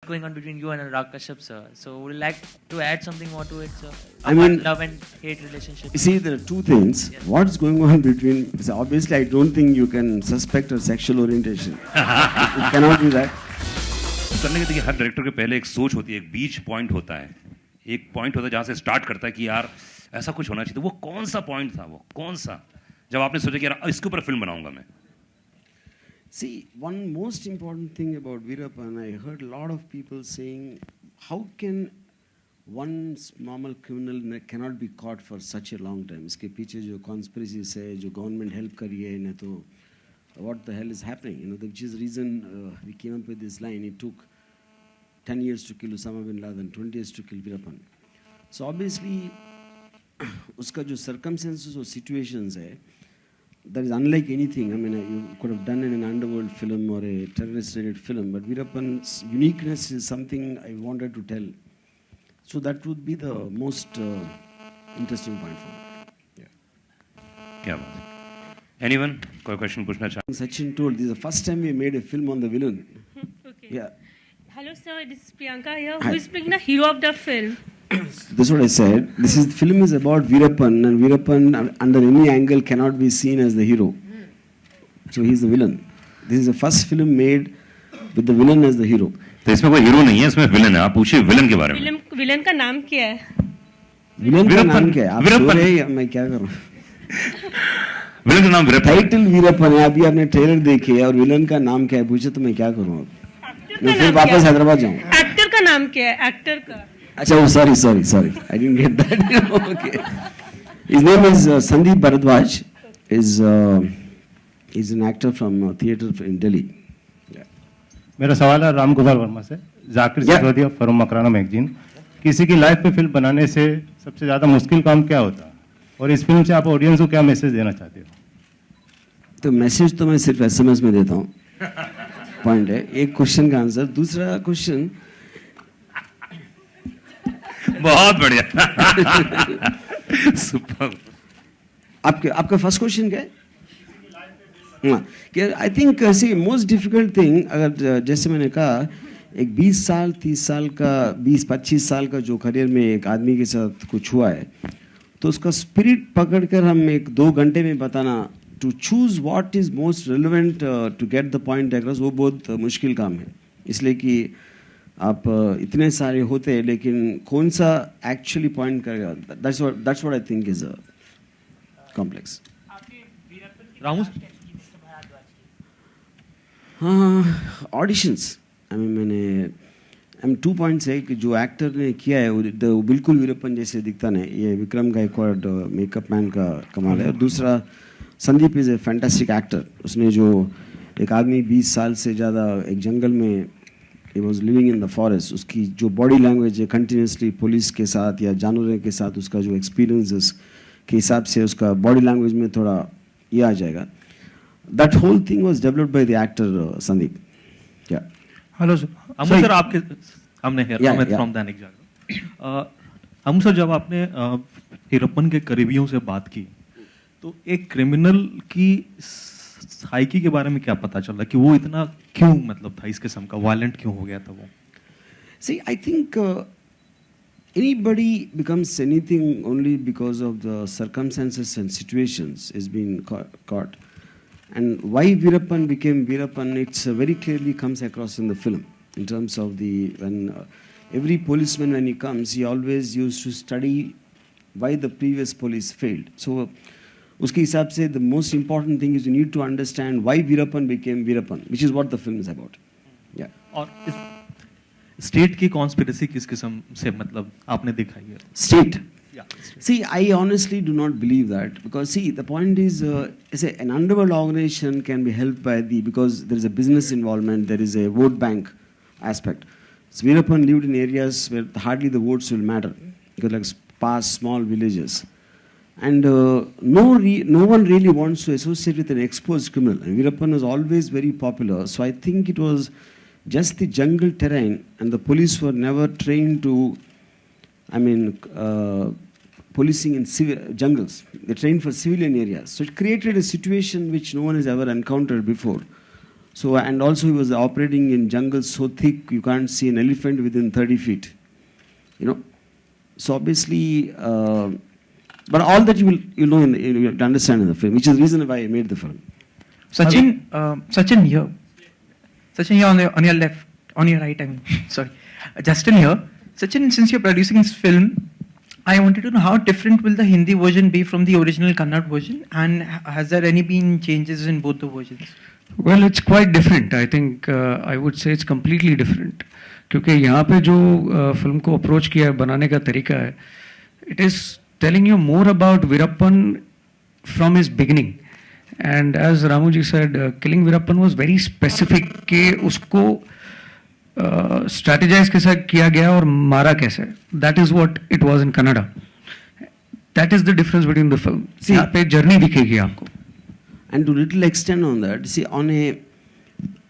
going on between you and Anurag Kashyap, sir. So would you like to add something more to it, sir? I mean, love and hate relationship. See, there are two things. Yes. What's going on between? So obviously, I don't think you can suspect a sexual orientation. It cannot be that. करने के देखिए हर director के पहले एक सोच होती है, एक बीच पॉइंट होता है, एक पॉइंट होता है जहाँ से स्टार्ट करता है कि यार ऐसा कुछ होना चाहिए. तो वो कौन सा पॉइंट था, वो कौन सा जब आपने सोचा कि यार इसके ऊपर फिल्म बनाऊंगा मैं? See, one most important thing about Veerappan, I heard a lot of people saying, how can one normal criminal cannot be caught for such a long time? इसके पीछे जो conspiracies है, जो government help करी है, नहीं तो what the hell is happening? You know, which is the reason we came up with this line. It took 10 years to kill Osama bin Laden, 20 years to kill Veerappan. So obviously, उसका जो circumstances or situations है, that is unlike anything. I mean, you could have done an underworld film or a terrorist-related film, but Veerappan's uniqueness is something I wanted to tell. So that would be the most interesting point for me. क्या बात है? Anyone? कोई question पूछना चाहे? Sachin told, this is the first time we made a film on the villain. Okay. Yeah. Hello, sir. This is Priyanka here. Who is playing the hero of the film? That's what I said. The film is about Veerappan, and Veerappan, under any angle, cannot be seen as the hero. So he's the villain. This is the first film made with the villain as the hero. तो इसमें कोई hero नहीं है, इसमें villain है. आप पूछिए villain के बारे में. विलन का नाम क्या है? विलन का नाम क्या है? आप बोल रहे हैं, मैं क्या करूं? विलन का नाम वीरप्पन. टाइटल वीरप्पन है. अभी आपने ट्रेलर देखे और विलन का नाम क्या है पूछे तो मैं क्या करूं? मैं फिर वापस हैदराबाद जाऊं. एक्टर का नाम क्या है? एक्टर का. अच्छा, sorry. I didn't get that. Okay. His name is Sandeep Bharadwaj. He's an actor from theatre in Delhi. मेरा सवाल है राम गोपाल वर्मा से. Zakir Sisodia for Makrana magazine. किसी की लाइफ पे फिल्म बनाने से सबसे ज्यादा मुश्किल काम क्या होता है, और इस फिल्म से आप ऑडियंस को क्या मैसेज देना चाहते हो? तो मैसेज तो मैं सिर्फ SMS में देता हूँ. पॉइंट है. एक क्वेश्चन का आंसर. दूसरा क्वेश्चन. बहुत बढ़िया. सुपर. आपका फर्स्ट क्वेश्चन क्या है? I think see most difficult thing, अगर जैसे मैंने कहा, एक 20 साल 30 साल का 20-25 साल का जो करियर में एक आदमी के साथ कुछ हुआ है, तो उसका स्पिरिट पकड़कर हम 1-2 घंटे में बताना, to choose what is most relevant to get the point across, वो बहुत मुश्किल काम है. इसलिए कि आप इतने सारे होते हैं, लेकिन कौन सा एक्चुअली पॉइंट करेगा, that's what I think is complex. Ramu, हाँ, ऑडिशंस. मैंने 2 पॉइंट्स है कि जो एक्टर ने किया है वो बिल्कुल वीरप्पन जैसे दिखता नहीं. ये विक्रम गायकवाड़ मेकअप मैन का कमाल है. और दूसरा, Sandeep is a fantastic actor. उसने जो एक आदमी 20 साल से ज़्यादा एक जंगल में, he was living in the forest, उसकी जो बॉडी लैंग्वेज है कंटिन्यूसली पुलिस के साथ या जानवरों के साथ उसका जो एक्सपीरियंसेस के हिसाब से उसका बॉडी लैंग्वेज में थोड़ा ये आ जाएगा. That whole thing was developed by the actor Sandeep. क्या हेलो सर. अमू सर, आपके हमने अमित फ्रॉम दैनिक जागरण. अमू सर, जब आपने वीरप्पन के करीबियों से बात की, तो एक क्रिमिनल की साइकी के बारे में क्या पता चला कि वो इतना क्यों, मतलब था इस किस्म का, वायलेंट क्यों हो गया था वो? See, I think anybody becomes anything only because of the circumstances and situations is being caught. And why Veerappan became Veerappan, it's very clearly comes across in the film. In terms of when every policeman, when he comes, he always used to study why the previous police failed. So, उसके हिसाब से the most important thing is you need to understand why Veerappan became Veerappan, which is what the film is about. Yeah. और state की conspiracy किस किस्म से, मतलब आपने दिखाई है? State. See, I honestly do not believe that, because see, the point is, an underworld organization can be helped by because there is a business involvement, there is a vote bank aspect. So Veerappan lived in areas where hardly the votes will matter, because like sparse small villages, and no one really wants to associate with an exposed criminal. And Veerappan was always very popular, so I think it was just the jungle terrain, and the police were never trained to, policing in jungles. They trained for civilian areas. So it created a situation which no one has ever encountered before. So, and also he was operating in jungles so thick you can't see an elephant within 30 feet. You know, so obviously, but all that you know you have to understand in the film, which is the reason why I made the film. Sachin, Sachin here. Sachin here on your left, on your right. I mean, sorry, Justin here. Sachin, since you're producing this film, I wanted to know how different will the Hindi version be from the original Kannada version, and has there any been changes in both the versions? Well, it's quite different. I think I would say it's completely different. क्योंकि यहाँ पे जो film को approach किया है बनाने का तरीका है, it is telling you more about Veerappan from his beginning. And as Ramu ji said, killing Veerappan was very specific कि उसको strategize कैसे किया गया और मारा कैसे. That is what it was in Kannada. That is the difference between the film. See, यहाँ पे journey दिखेगी आपको. And to little extent on that, see, on a,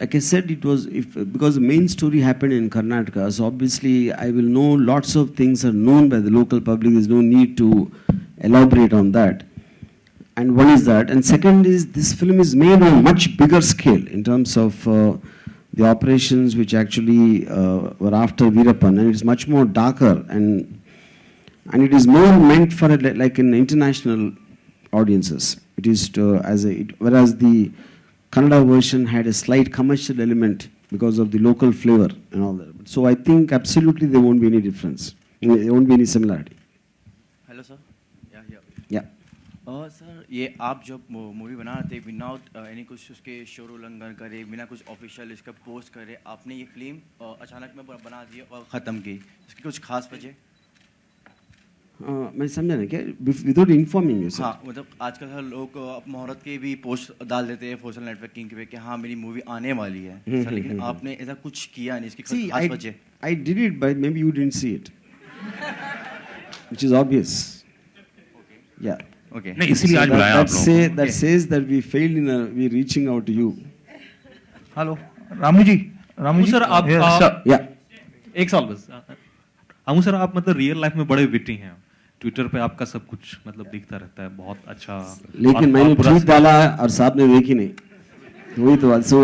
like I said, it was because the main story happened in Karnataka, so obviously I will know lots of things are known by the local public. There's no need to elaborate on that. And one is that, and second is this film is made on a much bigger scale in terms of the operations which actually were after Veerappan, and it's much more darker and it is more meant for like in international audiences. It is whereas the Kannada version had a slight commercial element because of the local flavor and all that. So I think absolutely there won't be any difference. There won't be any similarity. Hello, sir. Yeah. Sir ये आप जब movie बना रहे थे without any कुछ उसके शोर उल्लंघन करे बिना कुछ ऑफिशियल इसका पोस्ट करे आपने ये फिल्म अचानक में बना दी और ख़त्म की इसकी कुछ खास वजह? मैं समझा नहीं क्या विदाउट इन्फॉर्मिंग यू सर? हाँ मतलब आजकल लोग मुहूर्त के भी पोस्ट डाल देते हैं सोशल नेटवर्किंग पे कि हाँ मेरी मूवी आने वाली है सर, लेकिन आपने ऐसा कुछ किया नहीं, इसकी खास वजह? I did it but maybe you didn't see it, which is obvious. Yeah. Okay. नहीं इसलिए आज बुलाया आप लोगों को. That says that we failed in we reaching out to you. Hello Ramu ji sir आप yeah. एक सवाल बस. रामू सर आप मतलब रियल लाइफ में बड़े विटी हैं. ट्विटर पे आपका सब कुछ मतलब दिखता रहता है, बहुत अच्छा. लेकिन मैंने ट्वीट डाला और साहब ने देखी नहीं, वही तो सो.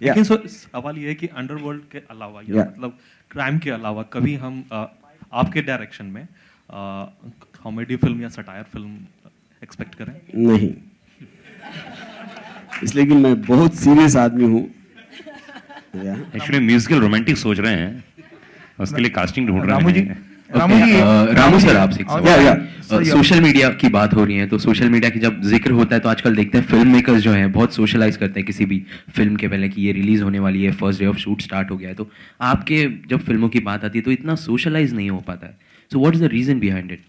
लेकिन सवाल ये है कि अंडरवर्ल्ड के अलावा या मतलब क्राइम के अलावा कभी हम आपके डायरेक्शन में कॉमेडी फिल्म या सटायर फिल्म एक्सपेक्ट करें? नहीं, इसलिए कि मैं बहुत सीरियस आदमी हूँ. एक्चुअली म्यूजिकल रोमांटिक सोच रहे हैं, उसके लिए कास्टिंग ढूंढ रहे हैं. रामू सर आपसे सोशल मीडिया की बात हो रही है, तो सोशल मीडिया की जब जिक्र होता है तो आजकल देखते हैं फिल्म मेकर्स जो हैं बहुत सोशलाइज करते हैं किसी भी फिल्म के पहले कि ये रिलीज होने वाली है, first day of shoot start हो गया है. तो आपके जब फिल्मों की बात आती है तो इतना सोशलाइज नहीं हो पाता है. So what is the reason behind it?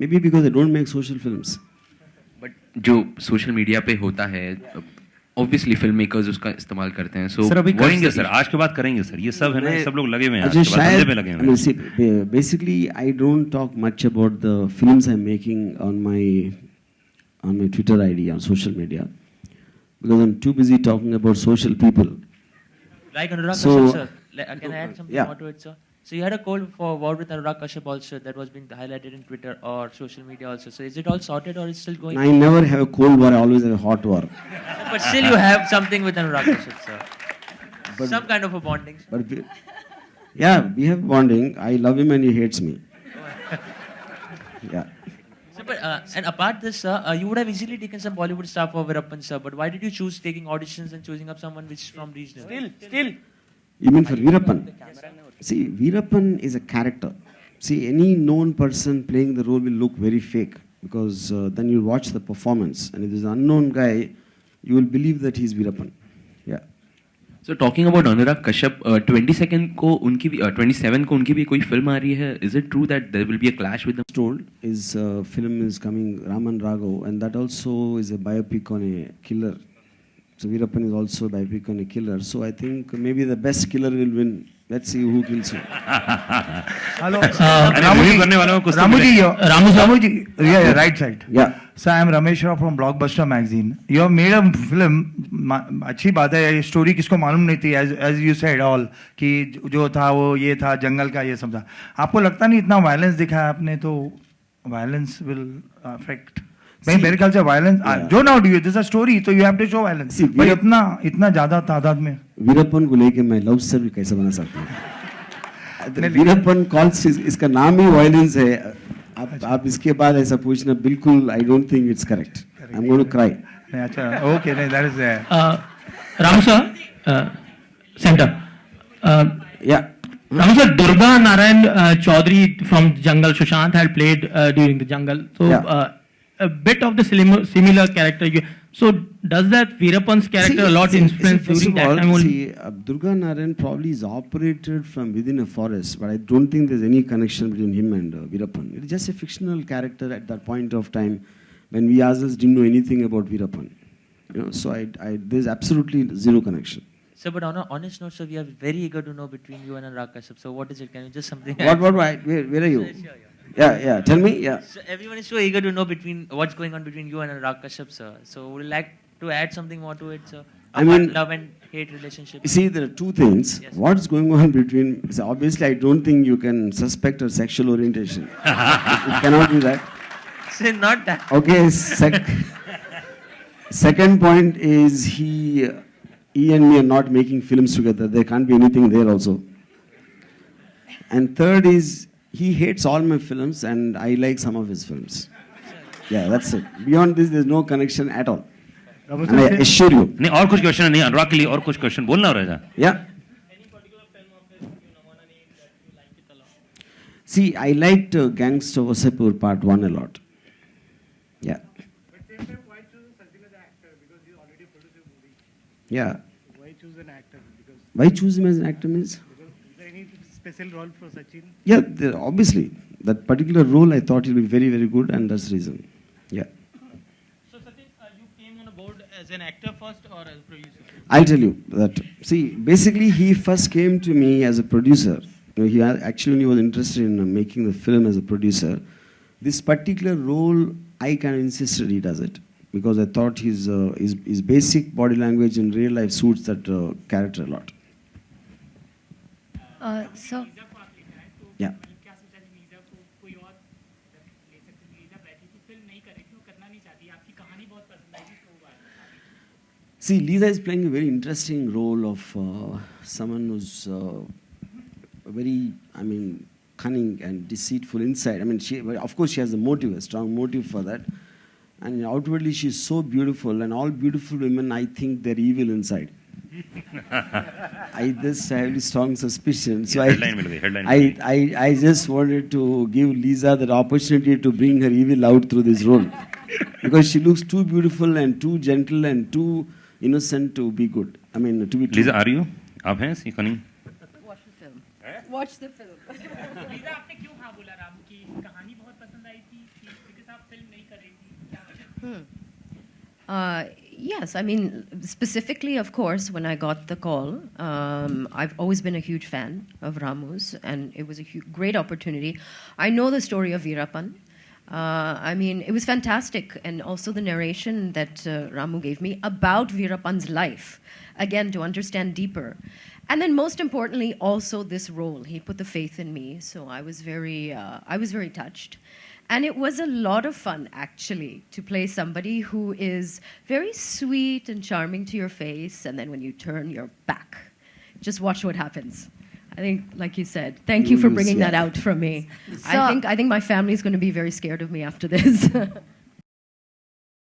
Maybe because they don't make social films. But जो सोशल मीडिया पे होता है ऑब्वियसली फिल्म मेकर्स उसका इस्तेमाल करते हैं. सो सर अभी करेंगे सर, आज के बाद करेंगे सर, ये सब है ना, सब लोग लगे हुए हैं, आज के बाद धंधे पे लगे हुए हैं. Basically I don't talk much about the films I'm making on my Twitter ID on social media because I'm too busy talking about social people. Like Anurag Kashyap sir, can I add something more to it, sir? So you had a call for war with Anurag Kashyap also that was being highlighted in Twitter or social media also. So is it all sorted or is it still going? I never have a cold war. I always have a hot war. But still you have something with Anurag Kashyap, sir. But, some kind of a bonding. But we have bonding. I love him and he hates me. Yeah. So, but, and apart this, sir, you would have easily taken some Bollywood star for Veerappan, sir. But why did you choose taking auditions and choosing up someone which is from regional? Still. You mean for Veerappan? See, Veerappan is a character. See, any known person playing the role will look very fake because then you watch the performance and if there's an unknown guy, you will believe that he's Veerappan. Yeah. So talking about Anurag Kashyap, 22nd को उनकी भी 27 को उनकी भी कोई film आ रही है. Is it true that there will be a clash with them? Told his film is coming, Raman Raghav, and that also is a biopic on a killer. So Veerappan is also a biopic on a killer. So I think maybe the best killer will win. Let's see who kills you. Hello, Ramu ji, yeah, right side. Yeah. So I am Ramesh Rao from Blockbuster Magazine. You have made a film. अच्छी बात है, ये story किसको मालूम नहीं थी, as you said all कि जो था वो ये था, जंगल का ये सब था. आपको लगता नहीं इतना वायलेंस दिखाया आपने तो वायलेंस will affect भाई मेरे ख्याल से वायलेंस जो ना डू दिस अ स्टोरी तो you have to show violence भाई इतना ज्यादा तादाद में वीरप्पन को लेके मैं लव स्टोरी कैसे बना सकता हूँ वीरप्पन कॉल्स इसका नाम ही वायलेंस है आप इसके बाद ऐसा पूछना बिल्कुल I don't think it's correct I am going to cry अच्छा ओके नहीं that is Ramu sir centre या Ramu sir, Durga Narayan Chaudhary from Jungle, Sushant had played during the Jungle. So a bit of the similar character. So does that Veerappan's character a lot influence during that time only? Durga Narayan probably is operated from within a forest, but I don't think there's any connection between him and Veerappan. It's just a fictional character at that point of time when we ourselves didn't know anything about Veerappan. So there's absolutely zero connection. So, but on an honest note, so we are very eager to know between you and Anurag Kashyap. So, what is it? Can you just something? Where are you? Yeah. Tell me. Yeah. So everyone is so eager to know what's going on between you and Anurag Kashyap, sir. So, would you like to add something more to it, sir? I mean, love and hate relationship. See, there are two things. Yes. What's going on between? So obviously, I don't think you can suspect her sexual orientation. It cannot be that. So, not that. Okay. Second point is he and me are not making films together. There can't be anything there also. And third is, he hates all my films and I like some of his films. Yeah, that's it. Beyond this, there's no connection at all. And I assure you. नहीं और कुछ question नहीं अनुराग के लिए और कुछ question बोलना हो रहा है Yeah. See, I liked Gangster Wasseypur Part 1 a lot. Yeah. Yeah. Why choose an actor? Why choose him as an actor means? Is there any special role for Sachin? Yeah, obviously. That particular role I thought he'll be very, very good and that's the reason. Yeah. So Sachin, you came on board as an actor first or as a producer? I'll tell you that. See, basically he first came to me as a producer. He actually was interested in making the film as a producer. This particular role, I kind of insisted he does it. Because I thought his basic body language in real life suits that character a lot. Yeah. See, Lisa is playing a very interesting role of someone who's very, cunning and deceitful inside. Of course, she has a motive, a strong motive for that. And outwardly, she's so beautiful, and all beautiful women, I think they're evil inside. I just have a strong suspicion. So I just wanted to give Lisa that opportunity to bring her evil out through this role. Because she looks too beautiful and too gentle and too innocent to be good. To be true. Lisa, are you? आप हैं सी कनी? Watch the film. Watch the film. Lisa, आपने क्यों हाँ बोला रामू की कहानी बहुत पसंद आई थी because आप फिल्म नहीं कर रही थी क्या वजह? Yes, specifically, of course, when I got the call, I've always been a huge fan of Ramu's, and it was a great opportunity. I know the story of Veerappan. It was fantastic, and also the narration that Ramu gave me about Veerappan's life, again, to understand deeper. And then most importantly, also this role. He put the faith in me, so I was very touched. And it was a lot of fun, actually, to play somebody who is very sweet and charming to your face, and then when you turn your back, just watch what happens. I think, like you said, thank you for bringing that out from me. I think my family is going to be very scared of me after this.